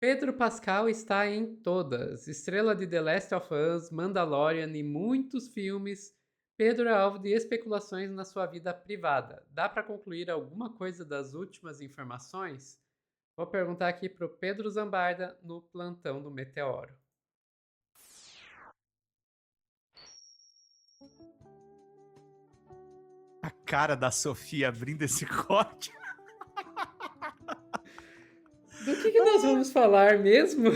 Pedro Pascal está em todas. Estrela de The Last of Us, Mandalorian e muitos filmes. Pedro é alvo de especulações na sua vida privada. Dá para concluir alguma coisa das últimas informações? Vou perguntar aqui pro Pedro Zambarda no plantão do Meteoro. A cara da Sofia abrindo esse corte. Do que nós vamos falar mesmo?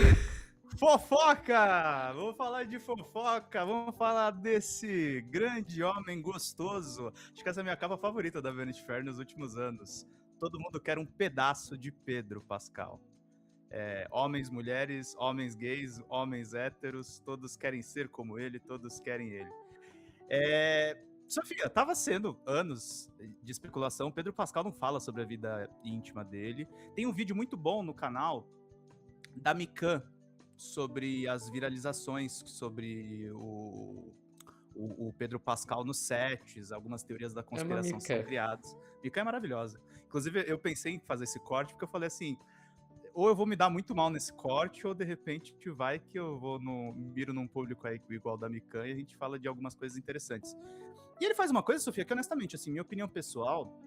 Fofoca! Vamos falar de fofoca, vamos falar desse grande homem gostoso. Acho que essa é a minha capa favorita da Vanity Fair nos últimos anos. Todo mundo quer um pedaço de Pedro Pascal. Homens, mulheres, homens gays, homens héteros, todos querem ser como ele, todos querem ele. Sofia, tava sendo anos de especulação. Pedro Pascal não fala sobre a vida íntima dele. Tem um vídeo muito bom no canal da Mikan sobre as viralizações, sobre o Pedro Pascal nos sets, algumas teorias da É uma conspiração são mica. criadas. Mikan é maravilhosa. Inclusive, eu pensei em fazer esse corte porque eu falei assim, ou eu vou me dar muito mal nesse corte, ou de repente vai que eu vou miro num público aí igual da Mikan e a gente fala de algumas coisas interessantes. E ele faz uma coisa, Sofia, que honestamente, assim, minha opinião pessoal,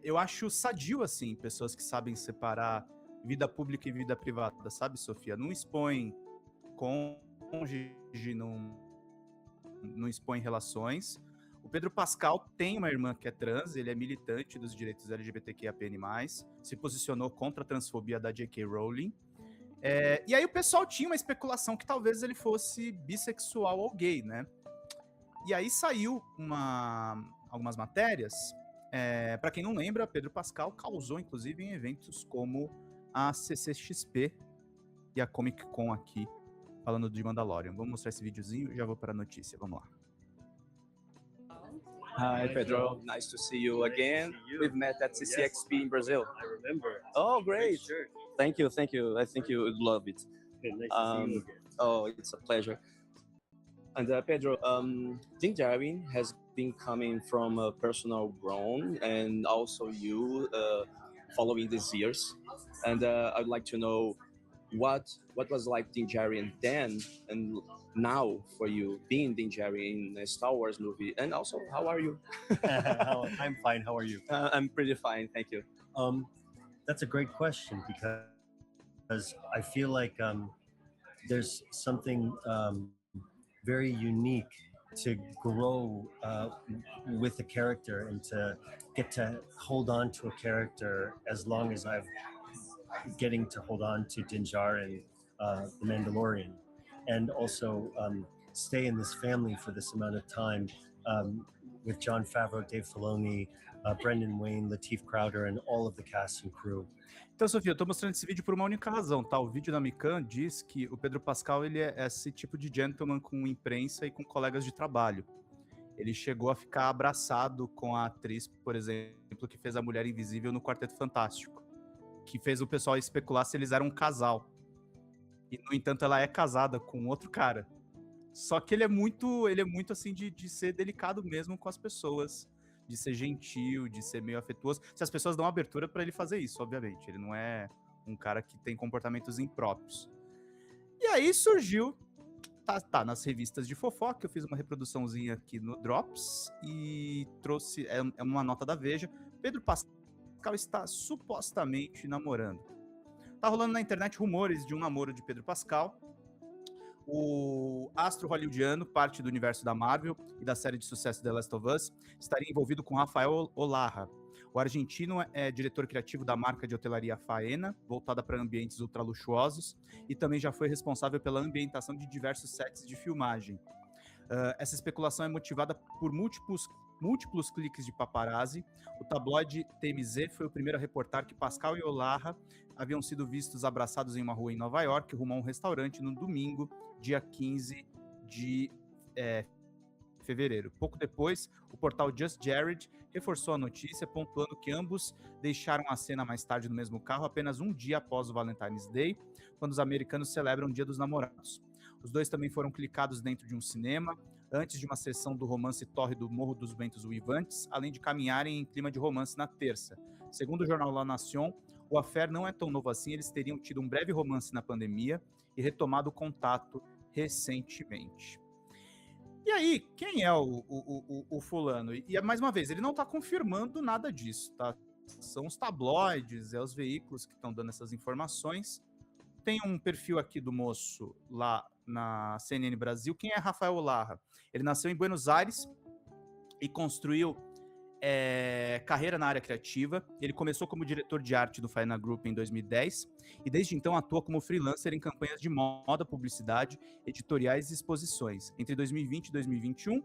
eu acho sadio, assim, pessoas que sabem separar vida pública e vida privada, sabe, Sofia? Não expõe cônjuge, não expõe relações. O Pedro Pascal tem uma irmã que é trans, ele é militante dos direitos LGBTQIAPN+, se posicionou contra a transfobia da J.K. Rowling. E aí o pessoal tinha uma especulação que talvez ele fosse bissexual ou gay, né? E aí saiu algumas matérias. Para quem não lembra, Pedro Pascal causou, inclusive, em eventos como a CCXP e a Comic Con aqui, falando de Mandalorian. Vamos mostrar esse videozinho e já vou para a notícia. Vamos lá. Hi, Pedro. Nice to see you again. We've met at CCXP in Brazil. I remember. Oh, great. Sure. Thank you, thank you. I think you would love it. Okay, nice to see you again. Oh, it's a pleasure. And Pedro, Din Djarin has been coming from a personal ground, and also you following these years. And I'd like to know what was like Din Djarin then and now for you being Din Djarin in a Star Wars movie. And also, how are you? I'm fine. How are you? I'm pretty fine, thank you. That's a great question because I feel like there's something very unique to grow with a character and to get to hold on to a character as long as I've getting to hold on to Din Djarin, the Mandalorian, and also stay in this family for this amount of time with Jon Favreau, Dave Filoni, Brendan Wayne, Lateef Crowder, and all of the cast and crew. Então, Sofia, eu tô mostrando esse vídeo por uma única razão, tá? O vídeo da Mikan diz que o Pedro Pascal, ele é esse tipo de gentleman com imprensa e com colegas de trabalho. Ele chegou a ficar abraçado com a atriz, por exemplo, que fez a Mulher Invisível no Quarteto Fantástico, que fez o pessoal especular se eles eram um casal. E, no entanto, ela é casada com outro cara. Só que ele é muito assim, de ser delicado mesmo com as pessoas, de ser gentil, de ser meio afetuoso. Se as pessoas dão abertura pra ele fazer isso, obviamente. Ele não é um cara que tem comportamentos impróprios. E aí surgiu, tá nas revistas de fofoca, eu fiz uma reproduçãozinha aqui no Drops e trouxe, é uma nota da Veja. Pedro Pascal está supostamente namorando. Tá rolando na internet rumores de um namoro de Pedro Pascal. O astro hollywoodiano, parte do universo da Marvel e da série de sucesso The Last of Us, estaria envolvido com Rafael Olarra. O argentino é diretor criativo da marca de hotelaria Faena, voltada para ambientes ultraluxuosos, e também já foi responsável pela ambientação de diversos sets de filmagem. Essa especulação é motivada por múltiplos cliques de paparazzi. O tabloide TMZ foi o primeiro a reportar que Pascal e Olarra haviam sido vistos abraçados em uma rua em Nova York, rumo a um restaurante no domingo, dia 15 de fevereiro. Pouco depois, o portal Just Jared reforçou a notícia, pontuando que ambos deixaram a cena mais tarde no mesmo carro, apenas um dia após o Valentine's Day, quando os americanos celebram o Dia dos Namorados. Os dois também foram clicados dentro de um cinema, antes de uma sessão do romance tórrido Morro dos Ventos Uivantes, além de caminharem em clima de romance na terça. Segundo o jornal La Nación, O affair não é tão novo assim, eles teriam tido um breve romance na pandemia e retomado o contato recentemente. E aí, quem é o fulano? E mais uma vez, ele não tá confirmando nada disso, tá? São os tabloides, os veículos que estão dando essas informações. Tem um perfil aqui do moço lá na CNN Brasil. Quem é Rafael Olarra? Ele nasceu em Buenos Aires e construiu carreira na área criativa. Ele começou como diretor de arte do Faena Group em 2010 e desde então atua como freelancer em campanhas de moda, publicidade, editoriais e exposições. Entre 2020 e 2021,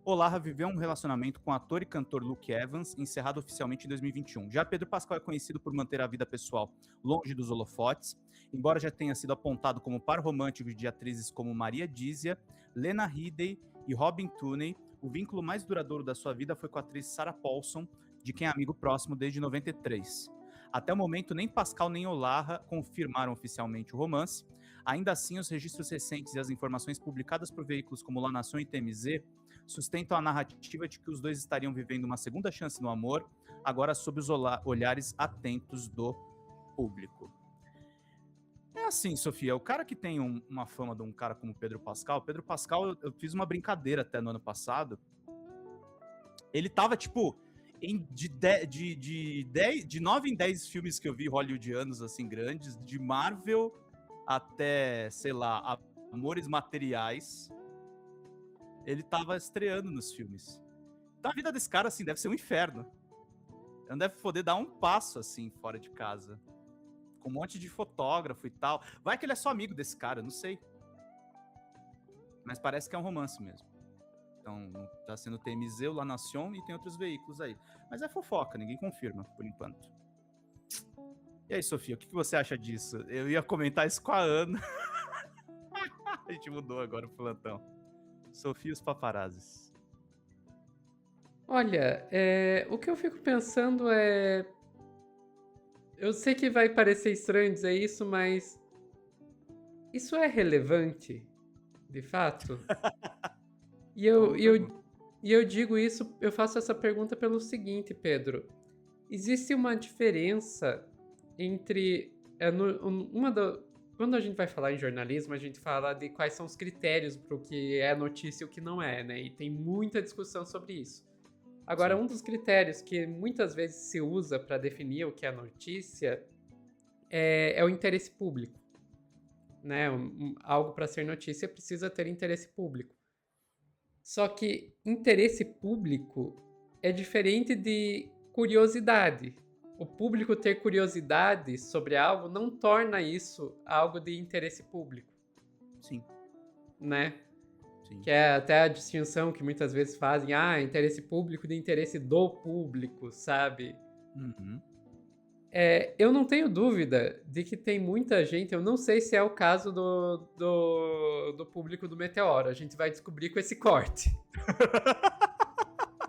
Olarra viveu um relacionamento com o ator e cantor Luke Evans, encerrado oficialmente em 2021. Já Pedro Pascal é conhecido por manter a vida pessoal longe dos holofotes, embora já tenha sido apontado como par romântico de atrizes como Maria Dízia, Lena Headey e Robin Tunney. O vínculo mais duradouro da sua vida foi com a atriz Sarah Paulson, de quem é amigo próximo desde 93. Até o momento, nem Pascal nem Olarra confirmaram oficialmente o romance. Ainda assim, os registros recentes e as informações publicadas por veículos como La Nación e TMZ sustentam a narrativa de que os dois estariam vivendo uma segunda chance no amor, agora sob os olhares atentos do público. É assim, Sofia, o cara que tem uma fama de um cara como Pedro Pascal, eu fiz uma brincadeira até no ano passado, ele tava, tipo, de 9 em 10 filmes que eu vi hollywoodianos, assim, grandes, de Marvel até, sei lá, Amores Materiais, ele tava estreando nos filmes. Então a vida desse cara, assim, deve ser um inferno. Ele não deve poder dar um passo, assim, fora de casa. Com um monte de fotógrafo e tal. Vai que ele é só amigo desse cara, não sei. Mas parece que é um romance mesmo. Então, tá sendo TMZ, o La Nación e tem outros veículos aí. Mas é fofoca, ninguém confirma, por enquanto. E aí, Sofia, o que você acha disso? Eu ia comentar isso com a Ana. A gente mudou agora o plantão. Sofia e os paparazzis. Olha, o que eu fico pensando é... Eu sei que vai parecer estranho dizer isso, mas... Isso é relevante, de fato? E eu digo isso, eu faço essa pergunta pelo seguinte, Pedro. Existe uma diferença entre... Quando a gente vai falar em jornalismo, a gente fala de quais são os critérios para o que é notícia e o que não é, né? E tem muita discussão sobre isso. Agora, Sim. um dos critérios que muitas vezes se usa para definir o que é notícia é o interesse público, né? Algo para ser notícia precisa ter interesse público. Só que interesse público é diferente de curiosidade. O público ter curiosidade sobre algo não torna isso algo de interesse público. Sim. Né? Sim. Que é até a distinção que muitas vezes fazem, interesse público de interesse do público, sabe? Uhum. Eu não tenho dúvida de que tem muita gente, eu não sei se é o caso do público do Meteoro, a gente vai descobrir com esse corte.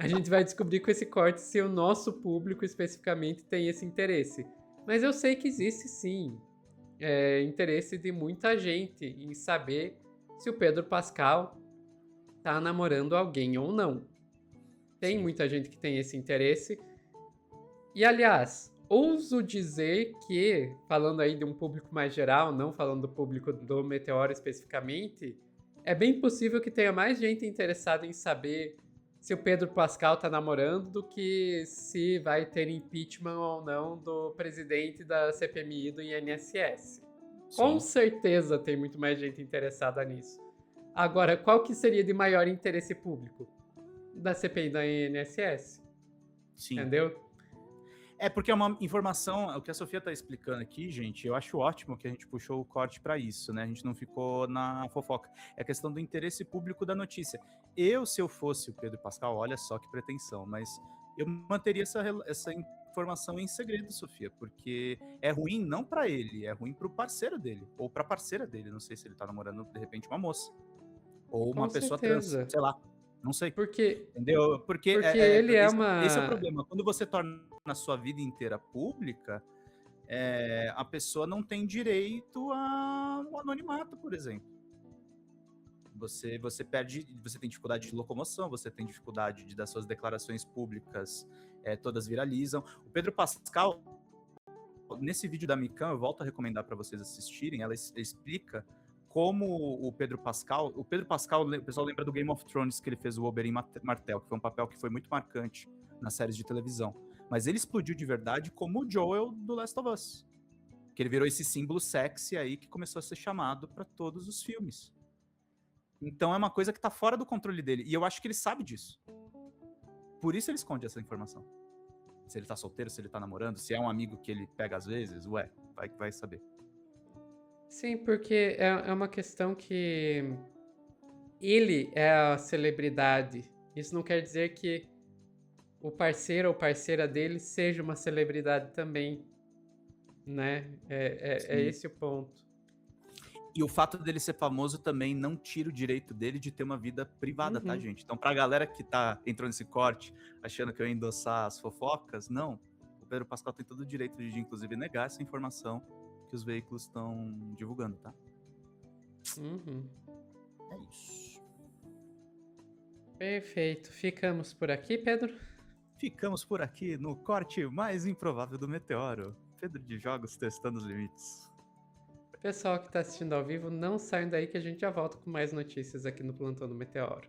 A gente vai descobrir com esse corte se o nosso público especificamente tem esse interesse. Mas eu sei que existe sim interesse de muita gente em saber se o Pedro Pascal tá namorando alguém ou não. Tem Sim. muita gente que tem esse interesse. E aliás, ouso dizer que, falando aí de um público mais geral, não falando do público do Meteoro especificamente, é bem possível que tenha mais gente interessada em saber se o Pedro Pascal tá namorando do que se vai ter impeachment ou não do presidente da CPMI e do INSS. Com certeza tem muito mais gente interessada nisso. Agora, qual que seria de maior interesse público? Da CPI e da INSS? Sim. Entendeu? É porque é uma informação, o que a Sofia tá explicando aqui, gente, eu acho ótimo que a gente puxou o corte para isso, né? A gente não ficou na fofoca. É a questão do interesse público da notícia. Se eu fosse o Pedro Pascal, olha só que pretensão, mas eu manteria essa informação em segredo, Sofia, porque é ruim não para ele, é ruim pro parceiro dele, ou pra parceira dele, não sei se ele tá namorando, de repente, uma moça. Ou uma pessoa trans, sei lá. Não sei. Porque, entendeu? Porque ele é esse, uma... esse é o problema. Quando você torna a sua vida inteira pública, a pessoa não tem direito ao anonimato, por exemplo. Você tem dificuldade de locomoção, você tem dificuldade das suas declarações públicas, todas viralizam. O Pedro Pascal, nesse vídeo da Mikan, eu volto a recomendar para vocês assistirem, ela explica como o Pedro Pascal, o pessoal lembra do Game of Thrones, que ele fez o Oberyn Martell, que foi um papel que foi muito marcante nas séries de televisão. Mas ele explodiu de verdade como o Joel do Last of Us. Que ele virou esse símbolo sexy aí que começou a ser chamado para todos os filmes. Então é uma coisa que tá fora do controle dele. E eu acho que ele sabe disso. Por isso ele esconde essa informação. Se ele tá solteiro, se ele tá namorando, se é um amigo que ele pega às vezes, vai saber. Sim, porque é uma questão que ele é a celebridade. Isso não quer dizer que o parceiro ou parceira dele seja uma celebridade também, né? É esse o ponto. E o fato dele ser famoso também não tira o direito dele de ter uma vida privada, tá, gente? Então, pra galera que entrou nesse corte achando que eu ia endossar as fofocas, não. O Pedro Pascal tem todo o direito de, inclusive, negar essa informação que os veículos estão divulgando, tá? É isso. Perfeito. Ficamos por aqui, Pedro? Ficamos por aqui no corte mais improvável do Meteoro. Pedro de Jogos testando os limites. Pessoal que está assistindo ao vivo, não saiam daí que a gente já volta com mais notícias aqui no Plantão do Meteoro.